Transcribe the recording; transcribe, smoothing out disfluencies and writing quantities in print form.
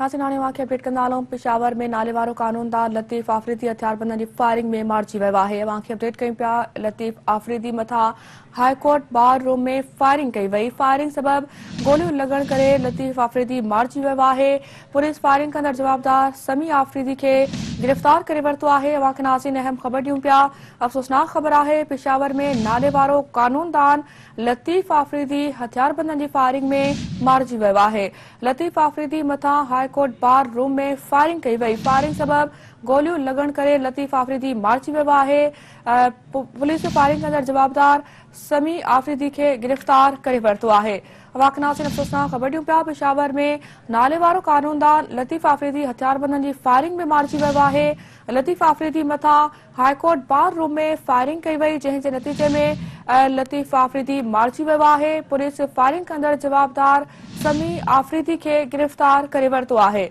नाज़रीन हाणे वाक़िआ अपडेट कंदा हलूं। पेशावर में नाले वारो कानूनदार लतीफ़ आफ़रीदी हथियारबंदनि जी फायरिंग में मारिजी वियो आहे। वाक़िआ अपडेट कयूं पिया। लतीफ़ आफ़रीदी मथां हाई कोर्ट बार रूम में फायरिंग कई वई। फायरिंग सबब गोलियूं लॻण करे लतीफ़ आफ़रीदी मारिजी वियो आहे। पुलिस फायरिंग कंदड़ जवाबदार समी आफ़रीदी खे गिरफ़्तार करे वरितो आहे। वाक़िआ नाज़रीन अहम ख़बर ॾियूं पिया। अफ़सोसनाक ख़बर आहे, पेशावर में नाले वारो कानूनदान लतीफ़ आफ़रीदी हथियारबंदनि जी फायरिंग में मारिजी वियो आहे। लतीफ़ आफ़रीदी मथां हाई कोर्ट बार रूम में फायरिंग कई वई। फायरिंग सबब गोलियूं लॻण करे लतीफ़ आफ़रीदी मारिजी वियो आहे। पुलिस फायरिंग कंदड़ जवाबदार समी आफ़रीदी खे गिरफ़्तार करे वरितो आहे। वाक़िआ नाज़रीन अफ़सोसनाक ख़बर ॾियूं पिया। पेशावर में नाले वारो कानूनदान लतीफ़ आफ़रीदी हथियारबंदनि जी फायरिंग में मारिजी वियो आहे। लतीफ़ आफ़रीदी मथां हाई कोर्ट बार रूम में फायरिंग कई वई, जंहिं जे नतीजे में लतीफ़ आफ़रीदी मारिजी वियो आहे। पुलिस फायरिंग कंदड़ जवाबदार समी आफ़रीदी खे गिरफ़्तार करे वरितो आहे।